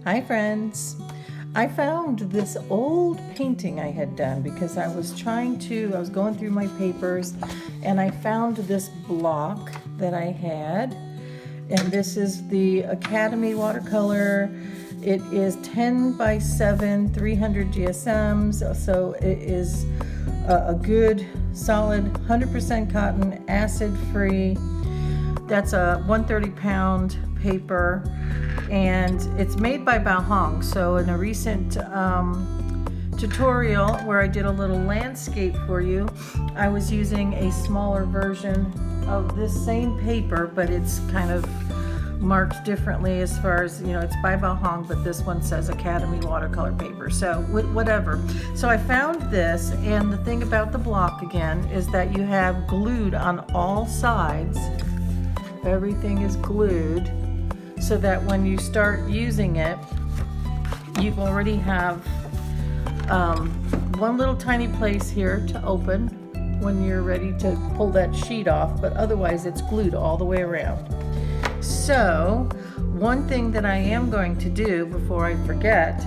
Hi friends. I found this old painting I had done because I was going through my papers and I found this block that I had, and this is the Academy watercolor. It is 10 by 7, 300 GSMs, so it is a good solid 100% cotton, acid free. That's a 130 pound paper, and it's made by Bao Hong. So in a recent tutorial where I did a little landscape for you, I was using a smaller version of this same paper, but it's kind of marked differently as far as, it's by Bao Hong, but this one says Academy watercolor paper, so whatever. So I found this, and the thing about the block again is that you have glued on all sides. Everything is glued so that when you start using it, you already have one little tiny place here to open when you're ready to pull that sheet off, but otherwise it's glued all the way around. So one thing that I am going to do before I forget,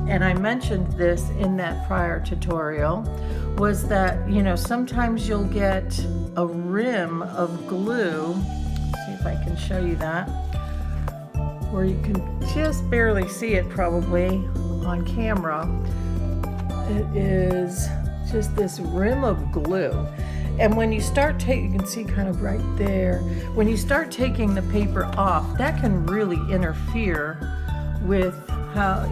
and I mentioned this in that prior tutorial, was that sometimes you'll get a rim of glue. See if I can show you that, where you can just barely see it probably on camera. It is just this rim of glue. And when you start you can see kind of right there, when you start taking the paper off, that can really interfere with how,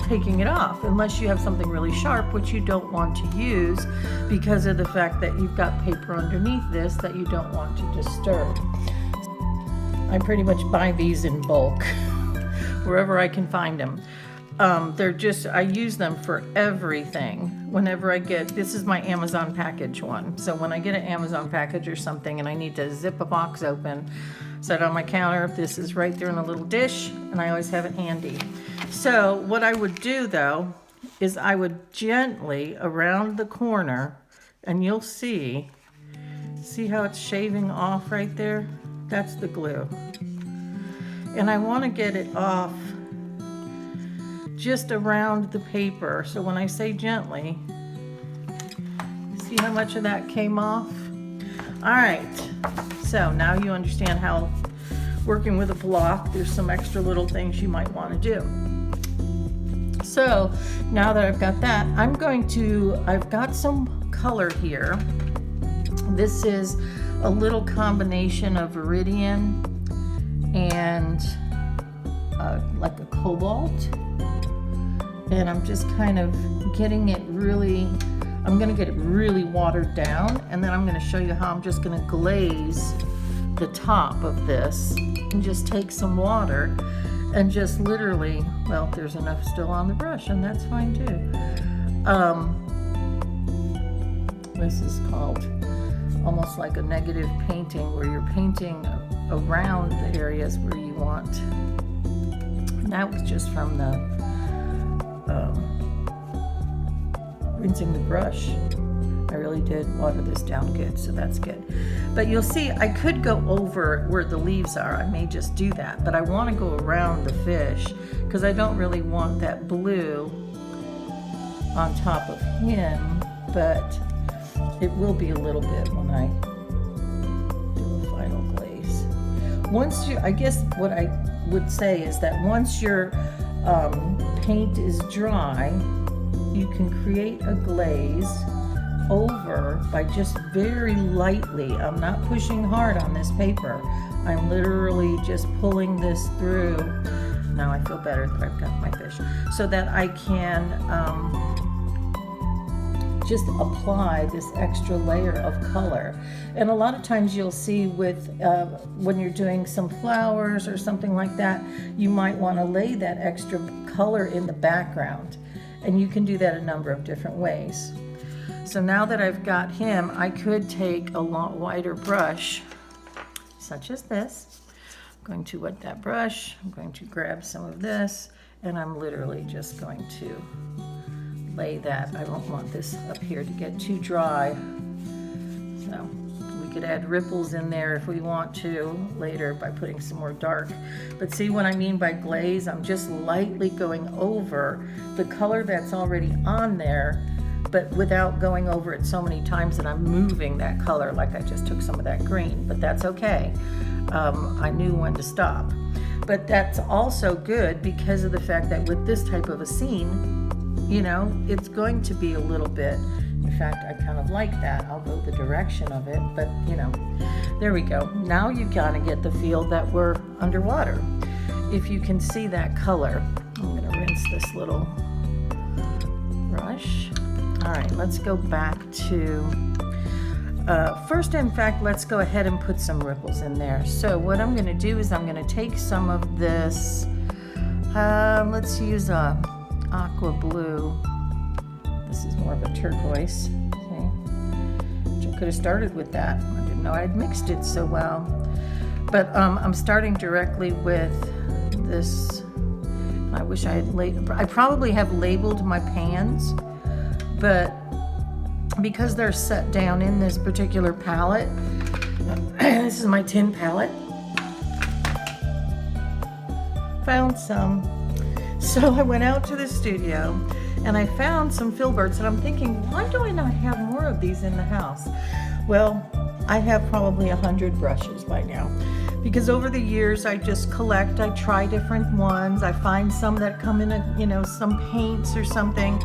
taking it off, unless you have something really sharp, which you don't want to use because of the fact that you've got paper underneath this that you don't want to disturb. I pretty much buy these in bulk wherever I can find them. I use them for everything. Whenever I get, this is my Amazon package one. So when I get an Amazon package or something and I need to zip a box open, set it on my counter, this is right there in a little dish, and I always have it handy. So what I would do though, is I would gently around the corner, and you'll see how it's shaving off right there? That's the glue. And I want to get it off just around the paper. So when I say gently, see how much of that came off? All right, so now you understand how working with a block, there's some extra little things you might want to do. So now that I've got that, I've got some color here. This is a little combination of Viridian and like a cobalt. And I'm just kind of getting it I'm gonna get it really watered down, and then I'm gonna show you how I'm just gonna glaze the top of this, and just take some water and just literally, well, there's enough still on the brush, and that's fine too. This is called almost like a negative painting, where you're painting around the areas where you want. And that was just from the rinsing the brush. I really did water this down good, so that's good. But you'll see I could go over where the leaves are. I may just do that, but I want to go around the fish because I don't really want that blue on top of him, but it will be a little bit when I do a final glaze. I guess what I would say is that once your paint is dry, you can create a glaze over by just very lightly. I'm not pushing hard on this paper. I'm literally just pulling this through. Now I feel better that I've got my fish, so that I can just apply this extra layer of color. And a lot of times you'll see with when you're doing some flowers or something like that, you might want to lay that extra color in the background, and you can do that a number of different ways. So now that I've got him, I could take a lot wider brush, such as this. I'm going to wet that brush. I'm going to grab some of this, and I'm literally just going to lay that. I don't want this up here to get too dry, so we could add ripples in there if we want to later by putting some more dark. But see what I mean by glaze? I'm just lightly going over the color that's already on there, but without going over it so many times that I'm moving that color, like I just took some of that green, but that's okay. I knew when to stop. But that's also good because of the fact that with this type of a scene, you know, it's going to be a little bit, in fact, I kind of like that. I'll go the direction of it, but you know, there we go. Now you kind of get the feel that we're underwater. If you can see that color, I'm gonna rinse this little brush. All right, let's go back to, first, in fact, let's go ahead and put some ripples in there. So what I'm gonna do is I'm gonna take some of this, let's use a aqua blue. This is more of a turquoise, see? Which I could have started with that. I didn't know I'd mixed it so well. But I'm starting directly with this. I wish I had I probably have labeled my pans, but because they're set down in this particular palette, this is my tin palette. Found some. So I went out to the studio and I found some filberts, and I'm thinking, why do I not have more of these in the house? Well, I have probably 100 brushes by now, because over the years I just collect, I try different ones, I find some that come in a, you know, some paints or something,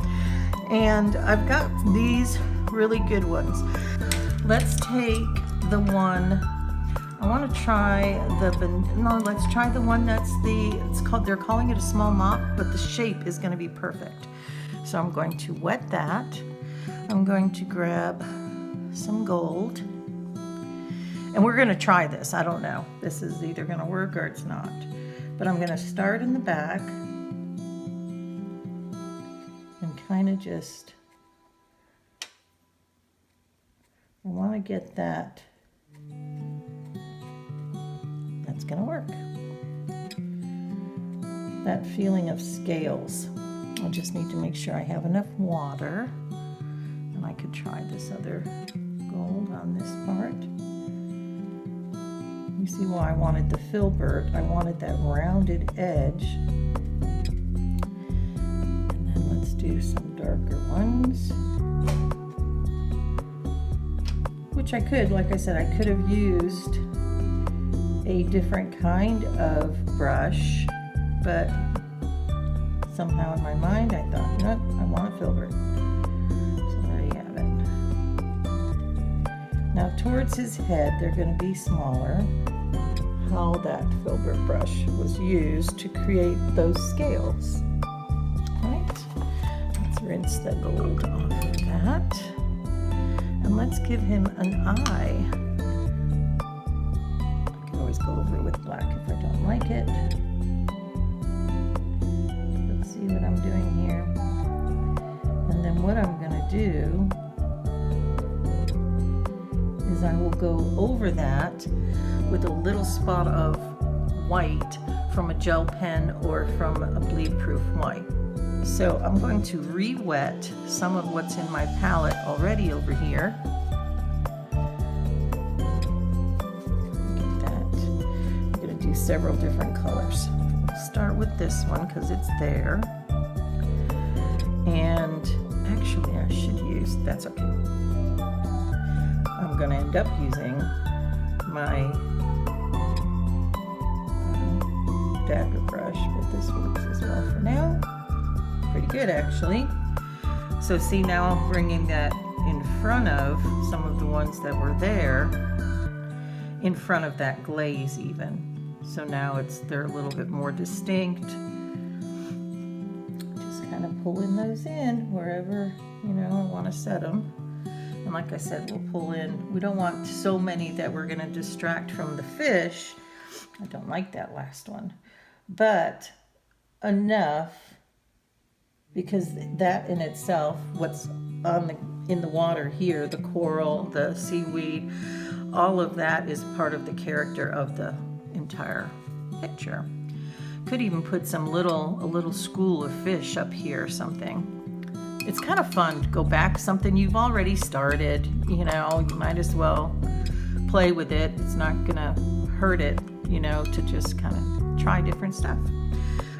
and I've got these really good ones. Let's take the one, I want to try let's try the one that's they're calling it a small mop, but the shape is going to be perfect. So I'm going to wet that. I'm going to grab some gold. And we're going to try this. I don't know. This is either going to work or it's not. But I'm going to start in the back and kind of just, I want to get that. That's going to work. That feeling of scales. I just need to make sure I have enough water, and I could try this other gold on this part. You see why I wanted the filbert. I wanted that rounded edge. And then let's do some darker ones, which I could, like I said, I could have used a different kind of brush, but somehow in my mind I thought, nope, I want a filbert. So there you have it. Now towards his head, they're going to be smaller. How that filbert brush was used to create those scales. Right? Let's rinse the gold off of that. And let's give him an eye. I can always go over it with black if I don't like it. See what I'm doing here. And then what I'm going to do is I will go over that with a little spot of white from a gel pen or from a bleed-proof white. So I'm going to re-wet some of what's in my palette already over here. Get that. I'm going to do several different colors. Start with this one because it's there, and actually I should use, that's okay, I'm going to end up using my dagger brush, but this works as well for now. Pretty good actually. So see, now I'm bringing that in front of some of the ones that were there, in front of that glaze even. So now they're a little bit more distinct. Just kind of pulling those in wherever, you know, I want to set them. And like I said, we'll pull in, we don't want so many that we're going to distract from the fish. I don't like that last one, but enough, because that in itself, what's in the water here, the coral, the seaweed, all of that is part of the character of the entire picture. Could even put a little school of fish up here or something. It's kind of fun to go back something you've already started, you know, you might as well play with it. It's not gonna hurt it, you know, to just kind of try different stuff.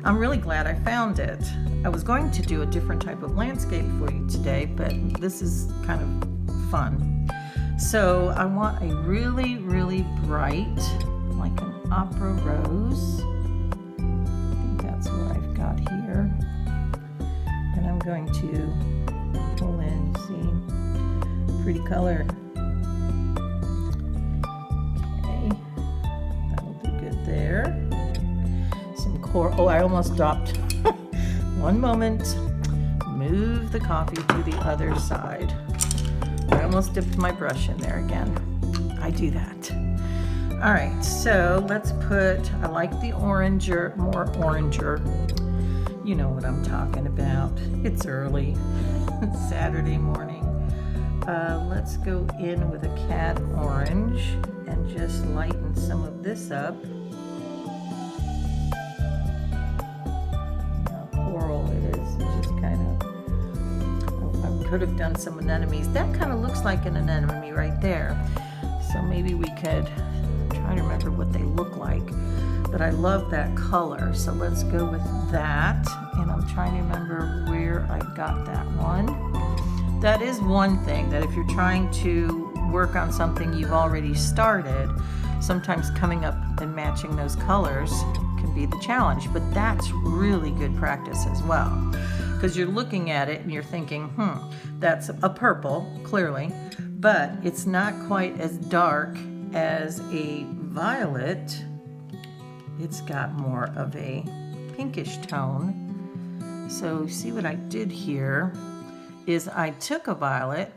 I'm really glad I found it. I was going to do a different type of landscape for you today, but this is kind of fun. So I want a really, really bright, like an opera rose. I think that's what I've got here. And I'm going to pull in, see, pretty color. Okay, that'll do good there. Some coral, oh, I almost dropped. One moment, move the coffee to the other side. I almost dipped my brush in there again. I do that. All right, so let's put, I like the oranger, more oranger. You know what I'm talking about. It's early, it's Saturday morning. Let's go in with a cat orange and just lighten some of this up. Could have done some anemones. That kind of looks like an anemone right there. So maybe we could, I'm trying to remember what they look like, but I love that color. So let's go with that. And I'm trying to remember where I got that one. That is one thing, that if you're trying to work on something you've already started, sometimes coming up and matching those colors can be the challenge, but that's really good practice as well. Because you're looking at it and you're thinking, that's a purple, clearly, but it's not quite as dark as a violet. It's got more of a pinkish tone. So see what I did here is I took a violet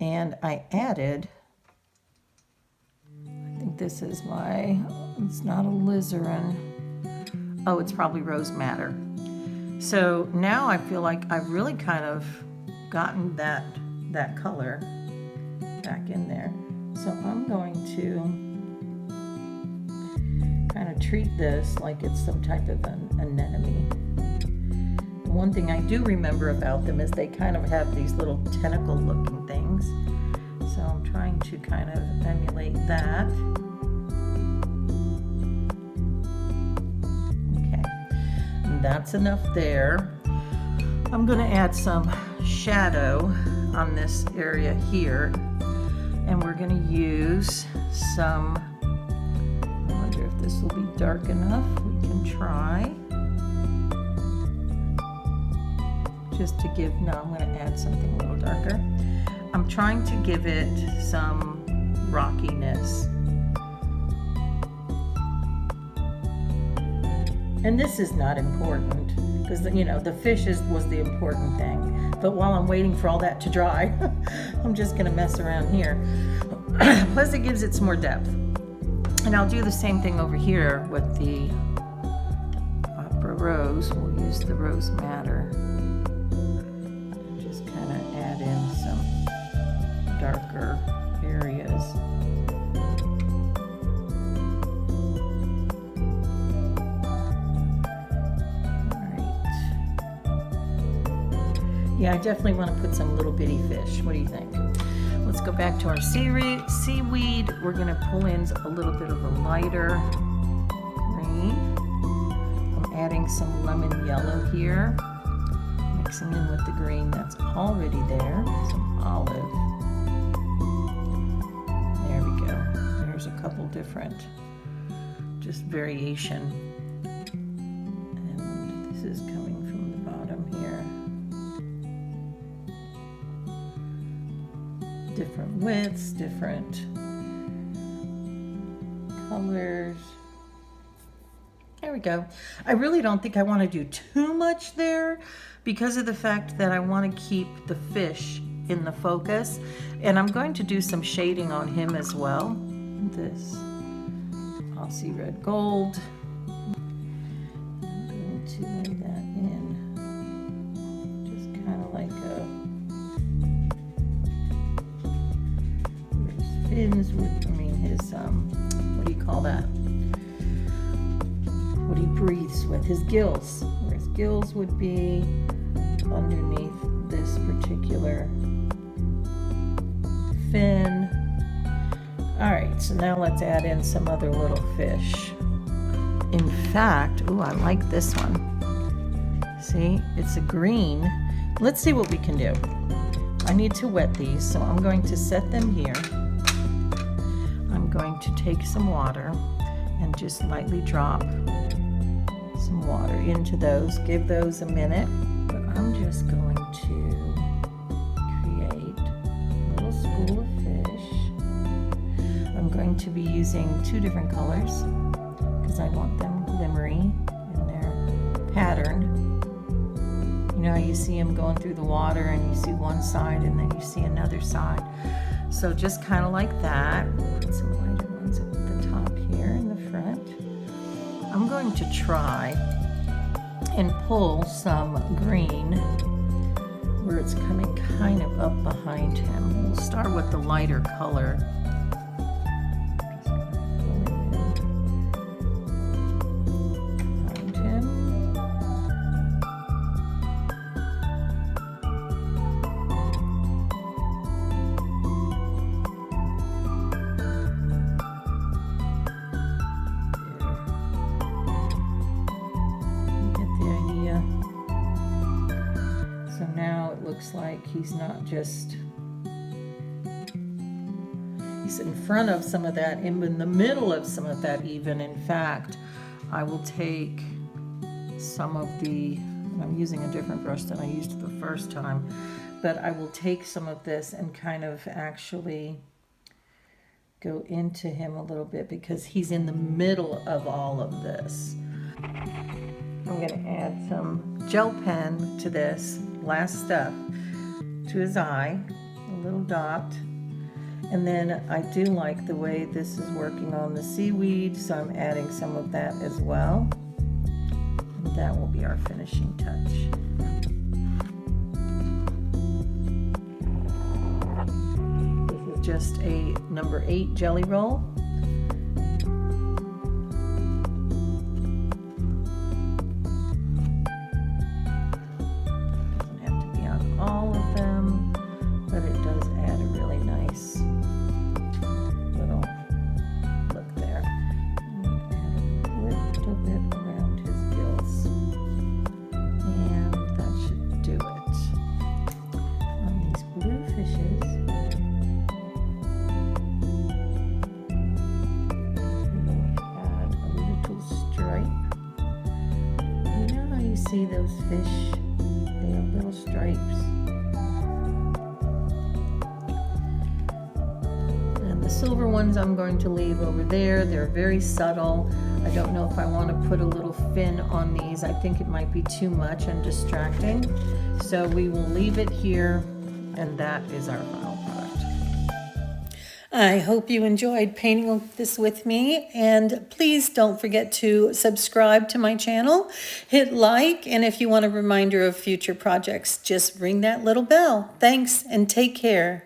and I added, I think this is my, it's not alizarin. Oh, it's probably rose madder. So now I feel like I've really kind of gotten that color back in there. So I'm going to kind of treat this like it's some type of an anemone. The one thing I do remember about them is they kind of have these little tentacle looking things. So I'm trying to kind of emulate that. That's enough there. I'm going to add some shadow on this area here, and we're going to use some, I wonder if this will be dark enough. We can try. Just to give, no, I'm going to add something a little darker. I'm trying to give it some rockiness. And this is not important because, you know, the fish was the important thing. But while I'm waiting for all that to dry, I'm just going to mess around here. Plus it gives it some more depth. And I'll do the same thing over here with the opera rose. We'll use the rose madder. Just kind of add in some darker areas. Yeah, I definitely want to put some little bitty fish. What do you think? Let's go back to our seaweed. We're going to pull in a little bit of a lighter green. I'm adding some lemon yellow here, mixing in with the green that's already there. Some olive. There we go. There's a couple different, just variation. And this is coming from the bottom here. Different widths, different colors. There we go. I really don't think I want to do too much there because of the fact that I want to keep the fish in the focus, and I'm going to do some shading on him as well. This Aussie red gold. I'm going to lay that in, just kind of like a fins with, his, what do you call that? What he breathes with, his gills. Where his gills would be underneath this particular fin. All right, so now let's add in some other little fish. In fact, ooh, I like this one. See, it's a green. Let's see what we can do. I need to wet these, so I'm going to set them here. I'm going to take some water and just lightly drop some water into those. Give those a minute. But I'm just going to create a little school of fish. I'm going to be using 2 different colors because I want them glimmery in their pattern. You know how you see them going through the water and you see one side and then you see another side. So just kind of like that. Put some lighter ones at the top here in the front. I'm going to try and pull some green where it's coming kind of up behind him. We'll start with the lighter color. Looks like he's not just, he's in front of some of that, in the middle of some of that even. In fact, I will take some of the, I'm using a different brush than I used the first time, but I will take some of this and kind of actually go into him a little bit because he's in the middle of all of this. I'm going to add some gel pen to this last step, to his eye, a little dot. And then I do like the way this is working on the seaweed, so I'm adding some of that as well. And that will be our finishing touch. This is just a number 8 jelly roll. See those fish, they have little stripes. And the silver ones I'm going to leave over there. They're very subtle. I don't know if I want to put a little fin on these. I think it might be too much and distracting. So we will leave it here, and that is our final product. I hope you enjoyed painting this with me, and please don't forget to subscribe to my channel, hit like, and if you want a reminder of future projects, just ring that little bell. Thanks, and take care.